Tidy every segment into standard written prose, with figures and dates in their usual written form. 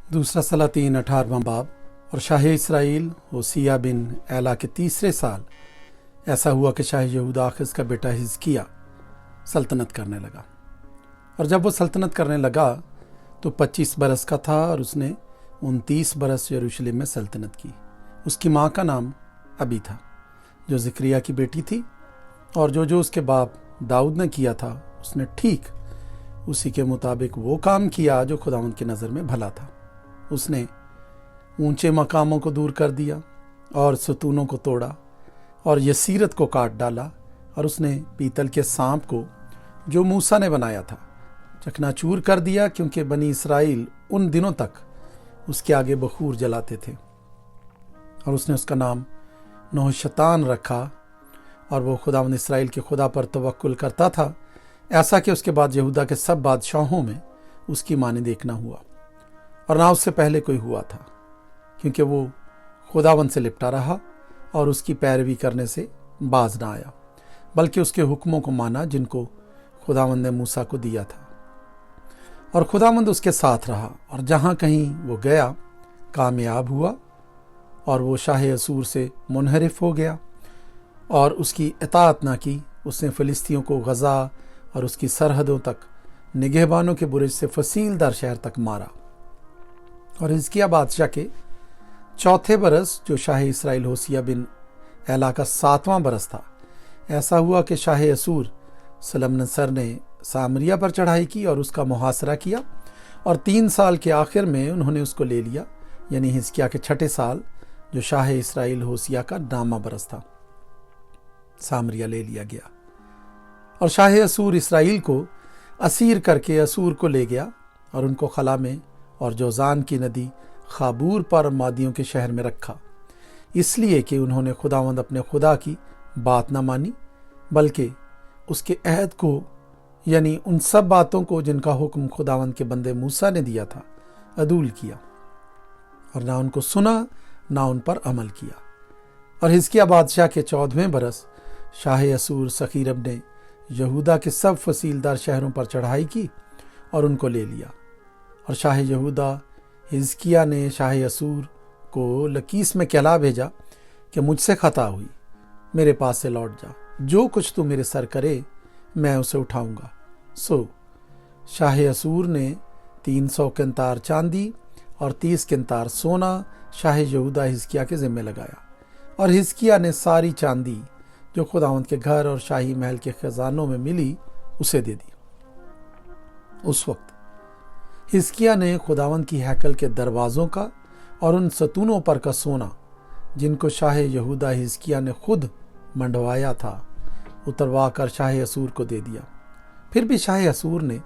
दूसरा सलातीन 18वां बाब। और शाह इसराइल होसिया बिन एला के तीसरे साल ऐसा हुआ कि शाह यहूदा आखिज का बेटा हिजकिया सल्तनत करने लगा। और जब वो सल्तनत करने लगा तो 25 बरस का था और उसने 29 बरस यरूशलेम में सल्तनत की। उसकी माँ का नाम अबी था जो ज़िक्रिया की बेटी थी, और जो उसके बाप दाऊद ने किया था उसने ठीक उसी के मुताबिक वो काम किया जो खुदावंद की नज़र में भला था। उसने ऊंचे मकामों को दूर कर दिया और सतूनों को तोड़ा और यसीरत को काट डाला, और उसने पीतल के सांप को जो मूसा ने बनाया था चकनाचूर कर दिया, क्योंकि बनी इसराइल उन दिनों तक उसके आगे बखूर जलाते थे। और उसने उसका नाम नौशतान रखा, और वो खुदावंद इसराइल के खुदा पर तवक्कुल करता था, ऐसा कि उसके बाद यहूदा के सब बादशाहों में उसकी माने देखना हुआ और ना उससे पहले कोई हुआ था, क्योंकि वो खुदावंद से लिपटा रहा और उसकी पैरवी करने से बाज ना आया, बल्कि उसके हुक्मों को माना जिनको खुदावंद ने मूसा को दिया था। और खुदावंद उसके साथ रहा और जहाँ कहीं वो गया कामयाब हुआ, और वो शाह असूर से मुनहरिफ हो गया और उसकी इताअत ना की। उसने फ़िलिस्तियों को गज़ा और उसकी सरहदों तक निगहबानों के बुरुज से फसीलदार शहर तक मारा। और हिजकिया बादशाह के चौथे बरस, जो शाह इसराइल होसिया बिन एला का 7वां बरस था, ऐसा हुआ कि शाह असूर सलमनसर ने सामरिया पर चढ़ाई की और उसका मुहासरा किया, और 3 साल के आखिर में उन्होंने उसको ले लिया, यानी हिजकिया के 6ठे साल, जो शाह इसराइल होसिया का 9वां बरस था, सामरिया ले लिया गया। और शाह असूर इसराइल को असीर करके असूर को ले गया और उनको खला में और जोजान की नदी खाबूर पर मादियों के शहर में रखा, इसलिए कि उन्होंने खुदावंद अपने खुदा की बात न मानी, बल्कि उसके अहद को, यानी उन सब बातों को जिनका हुक्म खुदावंद के बंदे मूसा ने दिया था, अदूल किया और ना उनको सुना ना उन पर अमल किया। और हिजकिया बादशाह के 14वें बरस शाह असूर सखीरब ने यहूदा के सब फसीलदार शहरों पर चढ़ाई की और उनको ले लिया। और शाह यहूदा हिजकिया ने शाह असूर को लकीस में कहला भेजा कि मुझसे खता हुई, मेरे पास से लौट जा, जो कुछ तू मेरे सर करे मैं उसे उठाऊंगा। सो शाह असूर ने 300 किंतार चांदी और 30 किंतार सोना शाह यहूदा हिजकिया के जिम्मे लगाया, और हिजकिया ने सारी चांदी जो खुदावंद के घर और शाही महल के खजानों में मिली उसे दे दी। उस वक्त हिजकिया ने खुदावंद की हैकल के दरवाज़ों का और उन सतूनों पर का सोना, जिनको शाह यहूदा हिजकिया ने खुद मंडवाया था, उतरवा कर शाह असूर को दे दिया। फिर भी शाह असूर ने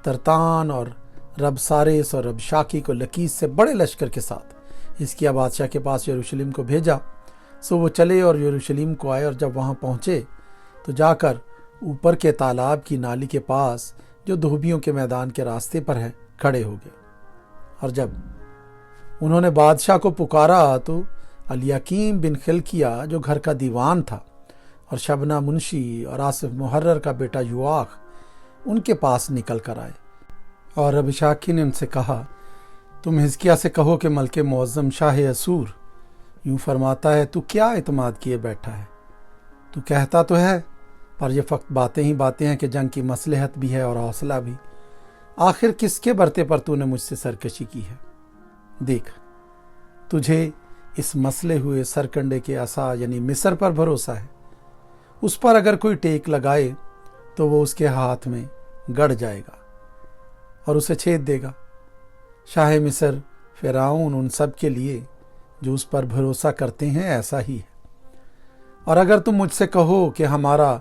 तरतान और रबसारेस और रबशाकी को लकीस से बड़े लश्कर के साथ हिजकिया बादशाह के पास यरूशलेम को भेजा। सो वो चले और यरूशलेम को आए, और जब वहाँ पहुँचे तो जाकर ऊपर के तालाब की नाली के पास, जो धोबियों के मैदान के रास्ते पर है, खड़े हो गए। और जब उन्होंने बादशाह को पुकारा तो अलियाकीम बिन खिलकिया, जो घर का दीवान था, और शबना मुंशी और आसिफ मुहर्रर का बेटा युआख उनके पास निकल कर आए। और रबशाकी ने उनसे कहा, तुम हिजकिया से कहो कि मलके मुअज्जम शाह असूर यूं फरमाता है, तू क्या इत्माद किए बैठा है? तू कहता तो है, पर ये फक्त बातें ही बातें हैं कि जंग की मसलहत भी है और हौसला भी। आखिर किसके बरते पर तूने मुझसे सरकशी की है? देख, तुझे इस मसले हुए सरकंडे के असा यानी मिस्र पर भरोसा है। उस पर अगर कोई टेक लगाए तो वो उसके हाथ में गड़ जाएगा और उसे छेद देगा। शाह मिस्र फिरौन उन सब के लिए जो उस पर भरोसा करते हैं ऐसा ही है। और अगर तुम मुझसे कहो कि हमारा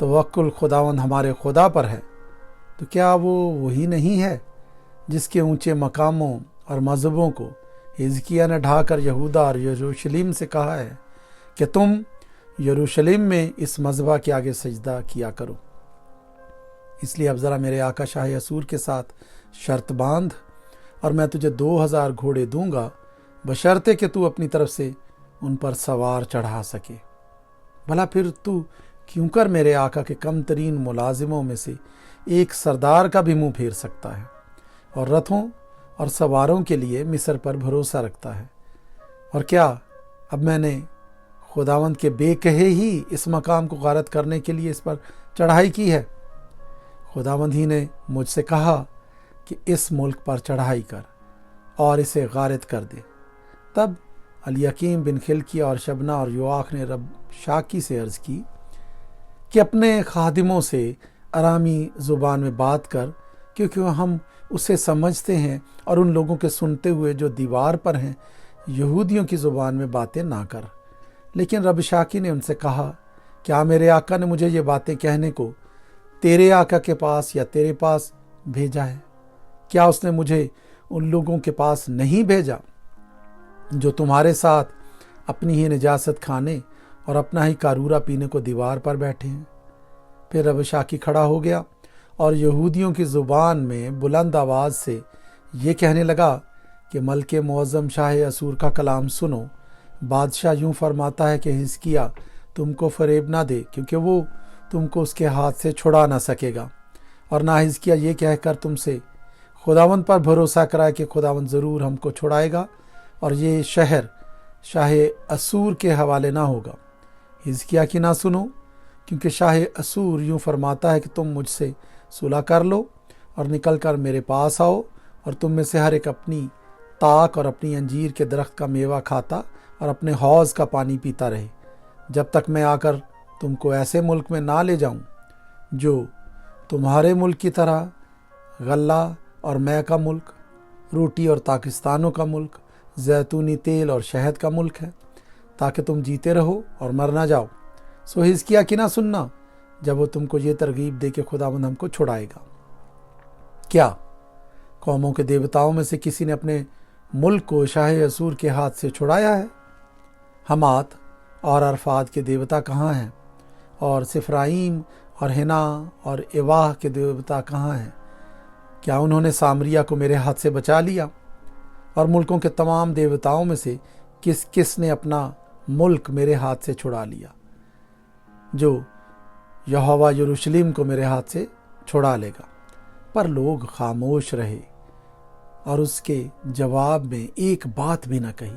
तवक्कुल खुदावंद हमारे खुदा पर है, तो क्या वो वही नहीं है जिसके ऊंचे मकामों और मजहबों को हिजकिया ने ढाकर यहूदा और यरूशलेम से कहा है कि तुम यरूशलेम में इस मजबा के आगे सजदा किया करो। इसलिए अब ज़रा मेरे आका शाह असूर के साथ शर्त बांध, और मैं तुझे 2000 घोड़े दूंगा, बशर्ते कि तू अपनी तरफ से उन पर सवार चढ़ा सके। भला फिर तू क्यों कर मेरे आका के कम तरीन मुलाजिमों में से एक सरदार का भी मुंह फेर सकता है, और रथों اور सवारों के लिए मिस्र पर भरोसा रखता है। और क्या अब मैंने खुदावंद के बेकहे ही इस मकाम को गारत करने के लिए इस पर चढ़ाई की है? खुदावंद ही ने मुझसे कहा कि इस मुल्क पर चढ़ाई कर और इसे गारत कर दे। तब अल-यकीम बिन खिलकिया और शबना और योआख ने रब शाकी से अर्ज़ की कि अपने खादिमों से अरामी ज़ुबान में बात कर, क्योंकि हम उसे समझते हैं, और उन लोगों के सुनते हुए जो दीवार पर हैं यहूदियों की ज़ुबान में बातें ना कर। लेकिन रब शाकी ने उनसे कहा, क्या मेरे आका ने मुझे ये बातें कहने को तेरे आका के पास या तेरे पास भेजा है? क्या उसने मुझे उन लोगों के पास नहीं भेजा जो तुम्हारे साथ अपनी ही निजासत खाने और अपना ही कारूरा पीने को दीवार पर बैठे हैं? फिर रब शाकी खड़ा हो गया और यहूदियों की ज़ुबान में बुलंद आवाज़ से ये कहने लगा कि मलके मुअज़्ज़म शाह असूर का कलाम सुनो। बादशाह यूँ फरमाता है कि हिजकिय्याह तुमको फरेब ना दे, क्योंकि वो तुमको उसके हाथ से छुड़ा ना सकेगा, और ना हिजकिय्याह ये कहकर तुमसे खुदावंद पर भरोसा कराए कि खुदावंद ज़रूर हमको छुड़ाएगा और ये शहर शाह असूर के हवाले ना होगा। हिजकिय्याह की ना सुनो, क्योंकि शाह असूर यूँ फरमाता है कि तुम मुझसे सुलह कर लो और निकल कर मेरे पास आओ, और तुम में से हर एक अपनी ताक और अपनी अंजीर के दरख्त का मेवा खाता और अपने हौज़ का पानी पीता रहे, जब तक मैं आकर तुमको ऐसे मुल्क में ना ले जाऊं जो तुम्हारे मुल्क की तरह गल्ला और मै का मुल्क, रोटी और ताकिस्तानों का मुल्क, जैतूनी तेल और शहद का मुल्क है, ताकि तुम जीते रहो और मर ना जाओ। सो हिजकिय्याह की ना सुनना जब वो तुमको ये तरगीब दे कि खुदावंद हमको छुड़ाएगा। क्या कौमों के देवताओं में से किसी ने अपने मुल्क को शाह असूर के हाथ से छुड़ाया है? हमात और अरफाद के देवता कहाँ हैं? और सिफराइम और हिना और एवाह के देवता कहाँ हैं? क्या उन्होंने सामरिया को मेरे हाथ से बचा लिया? और मुल्कों के तमाम देवताओं में से किस किस ने अपना मुल्क मेरे हाथ से छुड़ा लिया, जो यहोवा यरूशलेम को मेरे हाथ से छुड़ा लेगा? पर लोग खामोश रहे और उसके जवाब में एक बात भी ना कही,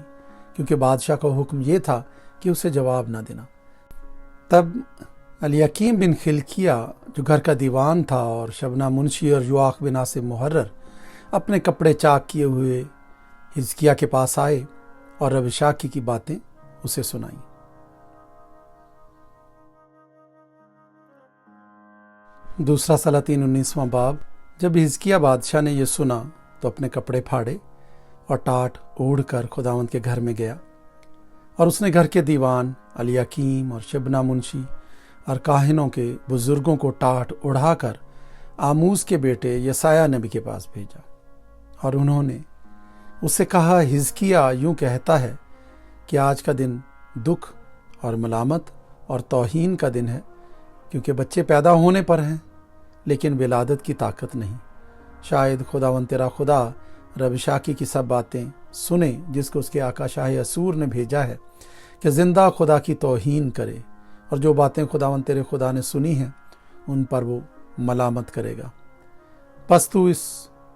क्योंकि बादशाह का हुक्म ये था कि उसे जवाब ना देना। तब अल-यकीम बिन खिलकिया जो घर का दीवान था और शबना मुंशी और युआख बिन आसिम मुहर्रर अपने कपड़े चाक किए हुए हिजकिय्याह के पास आए और रब शाकी की बातें उसे सुनाई। दूसरा सलातीन 19वां बाब। जब हिजकिय्याह बादशाह ने यह सुना तो अपने कपड़े फाड़े और टाट ओढ़ कर खुदावंद के घर में गया, और उसने घर के दीवान अल-यकीम और शबना मुंशी और काहिनों के बुजुर्गों को टाट उड़ाकर आमूस के बेटे यसाया नबी के पास भेजा। और उन्होंने उससे कहा, हिजकिय्याह यूँ कहता है कि आज का दिन दुख और मलामत और तौहीन का दिन है, क्योंकि बच्चे पैदा होने पर हैं लेकिन विलादत की ताकत नहीं। शायद खुदावंद तेरा खुदा रब शाकी की सब बातें सुने, जिसको उसके आका शाह असूर ने भेजा है कि जिंदा खुदा की तौहीन करे, और जो बातें खुदावंद तेरे खुदा ने सुनी हैं उन पर वो मलामत करेगा। बस तू इस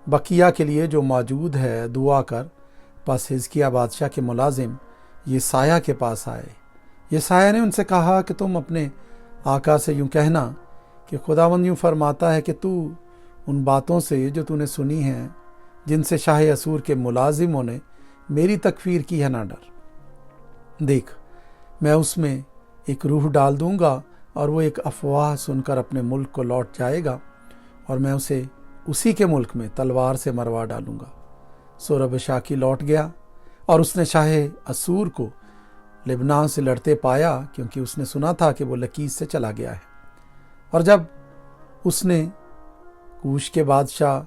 बकिया के लिए जो मौजूद है दुआ कर। बस हिजकिय्याह बादशाह के मुलाजिम यसाया के पास आए। यसाया ने उनसे कहा कि तुम अपने आका से यूँ कहना कि खुदावंद यूँ फरमाता है कि तू उन बातों से जो तूने सुनी हैं, जिनसे शाह असूर के मुलाजिमों ने मेरी तकफीर की है, ना डर। देख, मैं उसमें एक रूह डाल दूंगा और वो एक अफवाह सुनकर अपने मुल्क को लौट जाएगा, और मैं उसे उसी के मुल्क में तलवार से मरवा डालूंगा। सो रब शाकी लौट गया और उसने शाह असूर को लेबनान से लड़ते पाया, क्योंकि उसने सुना था कि वो लकीस से चला गया है। और जब उसने कूश के बादशाह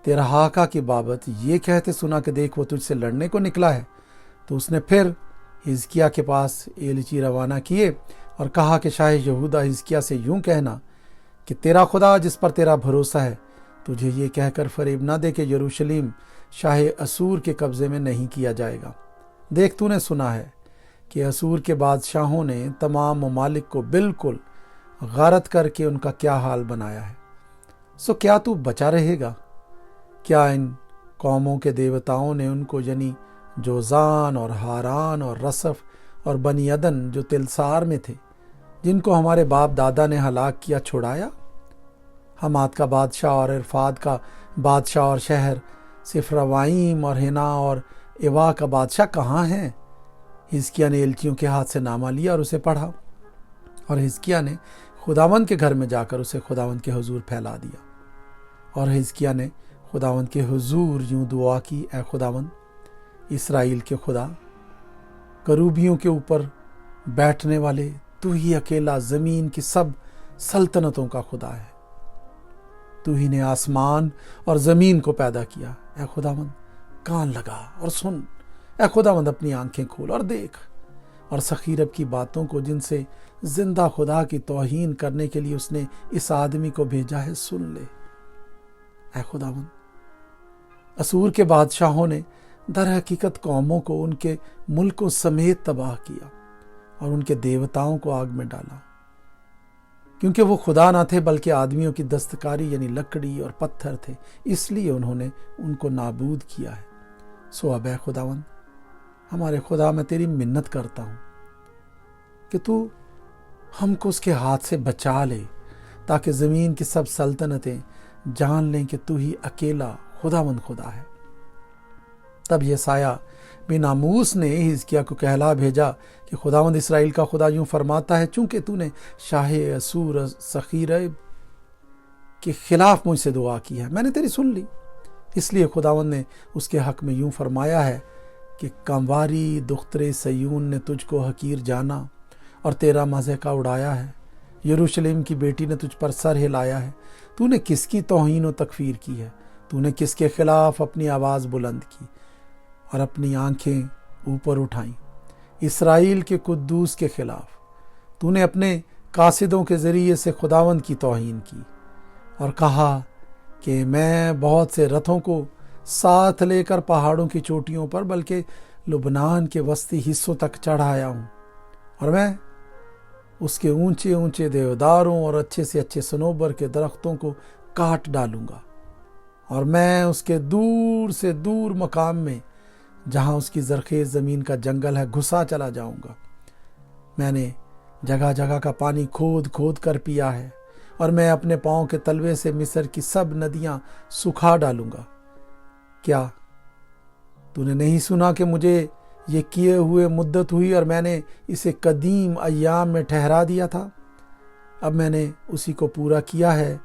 तिरहाका की बाबत ये कहते सुना कि देख वो तुझसे लड़ने को निकला है, तो उसने फिर हिजकिय्याह के पास एलची रवाना किए और कहा कि शाह यहूदा हिजकिय्याह से यूँ कहना कि तेरा खुदा जिस पर तेरा भरोसा है तुझे ये कहकर फरेब ना दे कि यरूशलेम शाह असूर के कब्ज़े में नहीं किया जाएगा। देख, तूने सुना है कि असूर के बादशाहों ने तमाम ममालिक को बिल्कुल गारत करके उनका क्या हाल बनाया है। सो क्या तू बचा रहेगा? क्या इन قوموں کے دیوتاؤں نے ان کو یعنی جوزان اور ہاران اور رصف اور بنی عدن جو تلسار میں تھے، جن کو ہمارے باپ دادا نے ہلاک کیا، چھڑایا؟ حماد کا بادشاہ اور عرفاد کا بادشاہ اور شہر صفروائیم اور ہنا اور ایوا کا بادشاہ کہاں ہیں؟ حزقیہ نے ایلچیوں کے ہاتھ سے نامہ لیا اور اسے پڑھا، اور حزقیہ نے خداوند کے گھر میں جا کر اسے خداوند کے حضور پھیلا دیا۔ اور حزقیہ نے خداوند کے حضور یوں دعا کی، اے خداوند اسرائیل کے خدا، کروبیوں کے اوپر بیٹھنے والے، تو ہی اکیلا زمین کی سب سلطنتوں کا خدا ہے۔ تو ہی نے آسمان اور زمین کو پیدا کیا۔ اے خداوند کان لگا اور سن، اے خداوند اپنی آنکھیں کھول اور دیکھ، اور سخیرت کی باتوں کو جن سے زندہ خدا کی توہین کرنے کے لیے اس نے اس آدمی کو بھیجا ہے سن لے۔ اے خداوند، اسور کے بادشاہوں نے در حقیقت قوموں کو ان کے ملکوں سمیت تباہ کیا اور ان کے دیوتاؤں کو آگ میں ڈالا، کیونکہ وہ خدا نہ تھے بلکہ آدمیوں کی دستکاری یعنی لکڑی اور پتھر تھے، اس لیے انہوں نے ان کو نابود کیا ہے۔ سو اب اے خداوند ہمارے خدا، میں تیری منت کرتا ہوں کہ تو ہم کو اس کے ہاتھ سے بچا لے، تاکہ زمین کی سب سلطنتیں جان لیں کہ تو ہی اکیلا خداوند خدا ہے۔ تب یسایہ بن آموس نے حزقیہ کو کہلا بھیجا کہ خداوند اسرائیل کا خدا یوں فرماتا ہے، چونکہ تو نے شاہ اسور سخیرب کے خلاف مجھ سے دعا کی ہے، میں نے تیری سن لی، اس لیے خداوند نے اس کے حق میں یوں فرمایا ہے کہ کمواری دختر سیون نے تجھ کو حقیر جانا اور تیرا مضحکہ اڑایا ہے، یروشلم کی بیٹی نے تجھ پر سر ہلایا ہے۔ تو نے کس کی توہین و تکفیر کی ہے؟ تو نے کس کے خلاف اپنی آواز بلند کی اور اپنی آنکھیں اوپر اٹھائیں؟ اسرائیل کے قدوس کے خلاف۔ تو نے اپنے قاصدوں کے ذریعے سے خداوند کی توہین کی اور کہا کہ میں بہت سے رتھوں کو ساتھ لے کر پہاڑوں کی چوٹیوں پر بلکہ لبنان کے وسطی حصوں تک چڑھ آیا ہوں، اور میں اس کے اونچے اونچے دیوداروں اور اچھے سے اچھے صنوبر کے درختوں کو کاٹ ڈالوں گا، اور میں اس کے دور سے دور مقام میں جہاں اس کی زرخیز زمین کا جنگل ہے گھسا چلا جاؤں گا۔ میں نے جگہ جگہ کا پانی کھود کھود کر پیا ہے، اور میں اپنے پاؤں کے تلوے سے مصر کی سب ندیاں سکھا ڈالوں گا۔ کیا تو نے نہیں سنا کہ مجھے یہ کیے ہوئے مدت ہوئی اور میں نے اسے قدیم ایام میں ٹھہرا دیا تھا؟ اب میں نے اسی کو پورا کیا ہے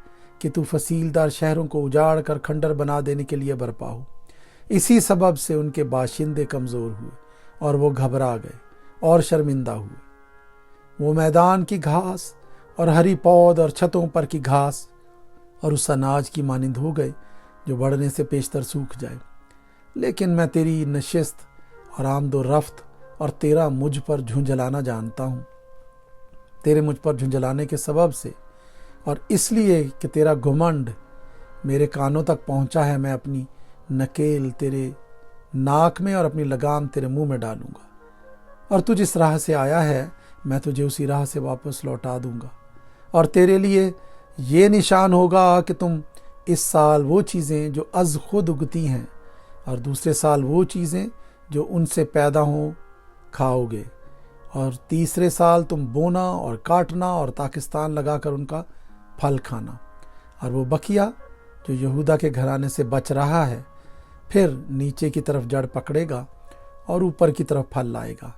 کہ تو فصیلدار شہروں کو اجاڑ کر کھنڈر بنا دینے کے لیے برپا ہو۔ اسی سبب سے ان کے باشندے کمزور ہوئے اور وہ گھبرا گئے اور شرمندہ ہوئے۔ وہ میدان کی گھاس اور ہری پود اور چھتوں پر کی گھاس اور اس اناج کی مانند ہو گئے جو بڑھنے سے پیشتر سوکھ جائے۔ لیکن میں تیری نشست اور آمد و رفت اور تیرا مجھ پر جھنجھلانا جانتا ہوں۔ تیرے مجھ پر جھنجھلانے کے سبب سے اور اس لیے کہ تیرا گھمنڈ میرے کانوں تک پہنچا ہے، میں اپنی نکیل تیرے ناک میں اور اپنی لگام تیرے منہ میں ڈالوں گا، اور تو جس راہ سے آیا ہے میں تجھے اسی راہ سے واپس لوٹا دوں گا۔ اور تیرے لیے یہ نشان ہوگا کہ تم اس سال وہ چیزیں جو از خود اگتی ہیں اور دوسرے سال وہ چیزیں جو ان سے پیدا ہوں کھاؤ گے، اور تیسرے سال تم بونا اور کاٹنا اور پاکستان لگا کر ان کا پھل کھانا۔ اور وہ بقیہ جو یہودا کے گھرانے سے بچ رہا ہے پھر نیچے کی طرف جڑ پکڑے گا اور اوپر کی طرف پھل لائے گا،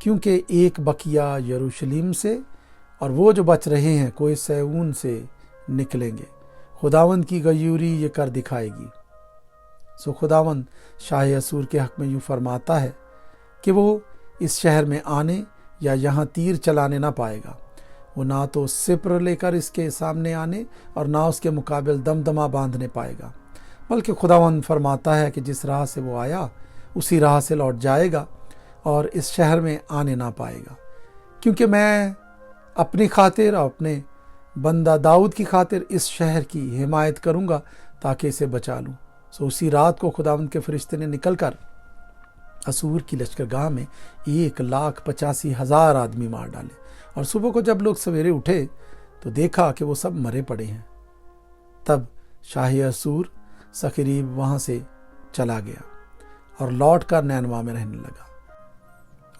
کیونکہ ایک بقیہ یروشلم سے اور وہ جو بچ رہے ہیں کوئی سیون سے نکلیں گے۔ خداوند کی غیوری یہ کر دکھائے گی۔ سو خداوند شاہ اسور کے حق میں یوں فرماتا ہے کہ وہ اس شہر میں آنے یا یہاں تیر چلانے نہ پائے گا۔ وہ نہ تو سپر لے کر اس کے سامنے آنے اور نہ اس کے مقابل دمدمہ باندھنے پائے گا، بلکہ خداوند فرماتا ہے کہ جس راہ سے وہ آیا اسی راہ سے لوٹ جائے گا اور اس شہر میں آنے نہ پائے گا، کیونکہ میں اپنی خاطر اور اپنے بندہ داؤد کی خاطر اس شہر کی حمایت کروں گا تاکہ اسے بچا لوں۔ سو اسی رات کو خداوند کے فرشتے نے نکل کر اسور کی لشکرگاہ میں 1,85,000 آدمی مار ڈالے، اور صبح کو جب لوگ سویرے اٹھے تو دیکھا کہ وہ سب مرے پڑے ہیں۔ تب شاہ اسور سخریب وہاں سے چلا گیا اور لوٹ کر نینوا میں رہنے لگا۔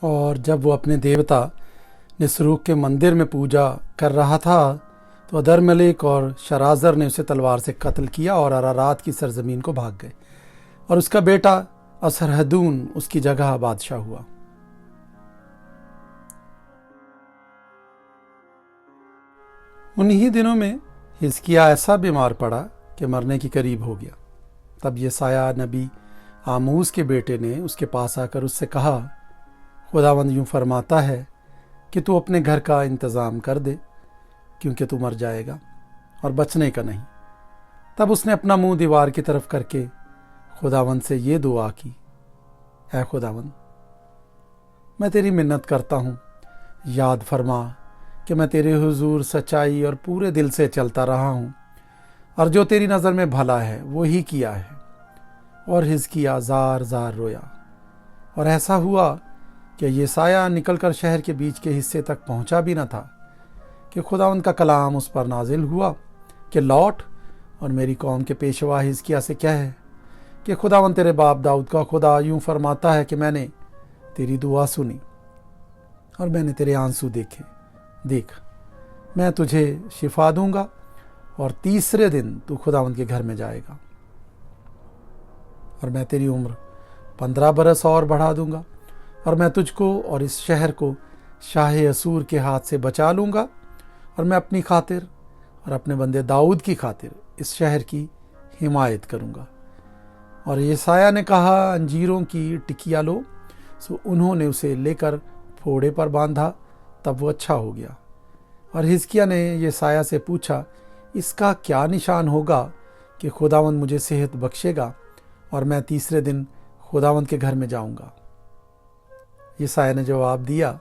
اور جب وہ اپنے دیوتا نسروک کے مندر میں پوجا کر رہا تھا تو ادر ملک اور شرازر نے اسے تلوار سے قتل کیا اور ارارات کی سرزمین کو بھاگ گئے، اور اس کا بیٹا اسرحدون اس کی جگہ بادشاہ ہوا۔ انہی دنوں میں حزقیاہ ایسا بیمار پڑا کہ مرنے کی قریب ہو گیا۔ تب یسایہ نبی آموز کے بیٹے نے اس کے پاس آ کر اس سے کہا، خداوند یوں فرماتا ہے کہ تو اپنے گھر کا انتظام کر دے، کیونکہ تو مر جائے گا اور بچنے کا نہیں۔ تب اس نے اپنا منہ دیوار کی طرف کر کے خداوند سے یہ دعا کی، اے خداوند، میں تیری منت کرتا ہوں، یاد فرما کہ میں تیرے حضور سچائی اور پورے دل سے چلتا رہا ہوں، اور جو تیری نظر میں بھلا ہے وہی کیا ہے۔ اور حزقیاہ زار زار رویا، اور ایسا ہوا کہ یسایہ نکل کر شہر کے بیچ کے حصے تک پہنچا بھی نہ تھا کہ خداوند کا کلام اس پر نازل ہوا کہ لوٹ اور میری قوم کے پیشوا حزقیاہ سے کہے کہ خداوند تیرے باپ داؤد کا خدا یوں فرماتا ہے کہ میں نے تیری دعا سنی اور میں نے تیرے آنسو دیکھے۔ دیکھ، میں تجھے شفا دوں گا اور تیسرے دن تو خداوند کے گھر میں جائے گا، اور میں تیری عمر 15 برس اور بڑھا دوں گا، اور میں تجھ کو اور اس شہر کو شاہ اسور کے ہاتھ سے بچا لوں گا، اور میں اپنی خاطر اور اپنے بندے داؤد کی خاطر اس شہر کی حمایت کروں گا۔ اور یسایہ نے کہا، انجیروں کی ٹکیا لو۔ سو انہوں نے اسے لے کر پھوڑے پر باندھا، تب وہ اچھا ہو گیا۔ اور حزقیاہ نے یسایہ سے پوچھا، اس کا کیا نشان ہوگا کہ خداوند مجھے صحت بخشے گا اور میں تیسرے دن خداوند کے گھر میں جاؤں گا؟ یسایہ نے جواب دیا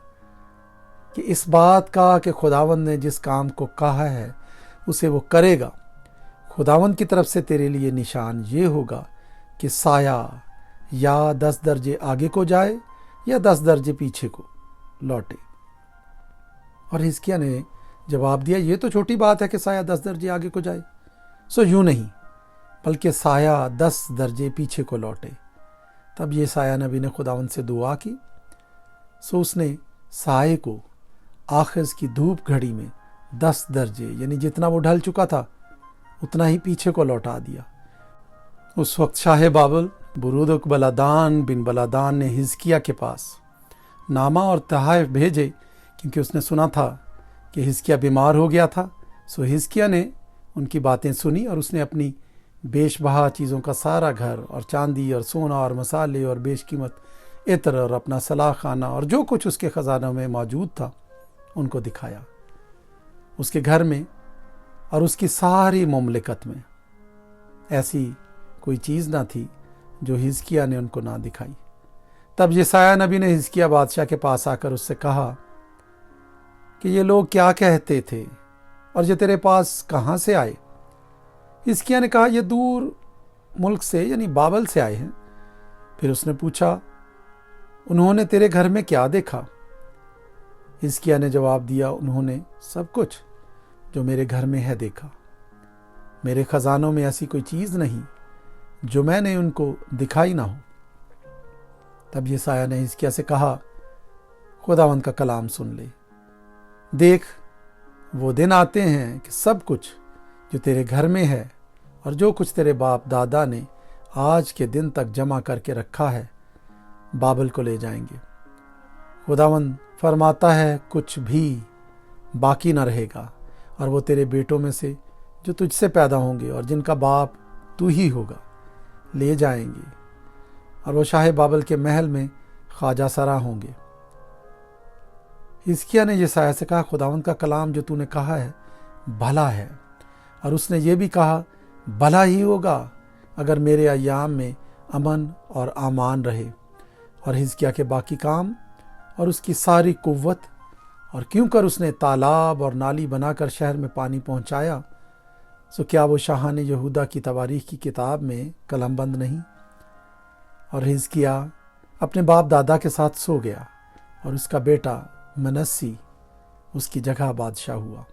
کہ اس بات کا کہ خداوند نے جس کام کو کہا ہے اسے وہ کرے گا۔ خداوند کی طرف سے تیرے لیے نشان یہ ہوگا کہ سایہ یا 10 درجے آگے کو جائے یا 10 درجے پیچھے کو لوٹے۔ اور حزقیاہ نے جواب دیا، یہ تو چھوٹی بات ہے کہ سایہ 10 درجے آگے کو جائے، سو یوں نہیں بلکہ سایہ 10 درجے پیچھے کو لوٹے۔ تب یہ سایہ نبی نے خداوند سے دعا کی، سو اس نے سائے کو آخذ کی دھوپ گھڑی میں 10 درجے یعنی جتنا وہ ڈھل چکا تھا اتنا ہی پیچھے کو لوٹا دیا۔ اس وقت شاہ بابل برودک بلادان بن بلادان نے حزقیاہ کے پاس نامہ اور تحائف بھیجے، کیونکہ اس نے سنا تھا کہ حزقیاہ بیمار ہو گیا تھا۔ سو حزقیاہ نے ان کی باتیں سنی، اور اس نے اپنی بیش بہا چیزوں کا سارا گھر اور چاندی اور سونا اور مسالے اور بیش قیمت عطر اور اپنا صلاح خانہ اور جو کچھ اس کے خزانوں میں موجود تھا ان کو دکھایا۔ اس کے گھر میں اور اس کی ساری مملکت میں ایسی کوئی چیز نہ تھی جو حزقیاہ نے ان کو نہ دکھائی۔ تب یسایہ نبی نے حزقیاہ بادشاہ کے پاس آ کر اس سے کہا کہ یہ لوگ کیا کہتے تھے اور یہ تیرے پاس کہاں سے آئے؟ حزقیاہ نے کہا، یہ دور ملک سے یعنی بابل سے آئے ہیں۔ پھر اس نے پوچھا، انہوں نے تیرے گھر میں کیا دیکھا؟ حزقیاہ نے جواب دیا، انہوں نے سب کچھ جو میرے گھر میں ہے دیکھا۔ میرے خزانوں میں ایسی کوئی چیز نہیں جو میں نے ان کو دکھائی نہ ہو۔ تب یسایہ نے حزقیاہ سے کہا، خداوند کا کلام سن لے۔ دیکھ، وہ دن آتے ہیں کہ سب کچھ جو تیرے گھر میں ہے اور جو کچھ تیرے باپ دادا نے آج کے دن تک جمع کر کے رکھا ہے بابل کو لے جائیں گے۔ خداوند فرماتا ہے، کچھ بھی باقی نہ رہے گا، اور وہ تیرے بیٹوں میں سے جو تجھ سے پیدا ہوں گے اور جن کا باپ تو ہی ہوگا لے جائیں گے، اور وہ شاہ بابل کے محل میں خواجہ سرا ہوں گے۔ حزقیاہ نے یسایہ سے کہا، خداوند کا کلام جو تو نے کہا ہے بھلا ہے، اور اس نے یہ بھی کہا بھلا ہی ہوگا اگر میرے ایام میں امن اور امان رہے۔ اور حزقیاہ کے باقی کام اور اس کی ساری قوت، اور کیوں کر اس نے تالاب اور نالی بنا کر شہر میں پانی پہنچایا، سو کیا وہ شاہان یہودا کی تواریخ کی کتاب میں قلم بند نہیں؟ اور حزقیاہ اپنے باپ دادا کے ساتھ سو گیا، اور اس کا بیٹا منسی اس کی جگہ بادشاہ ہوا۔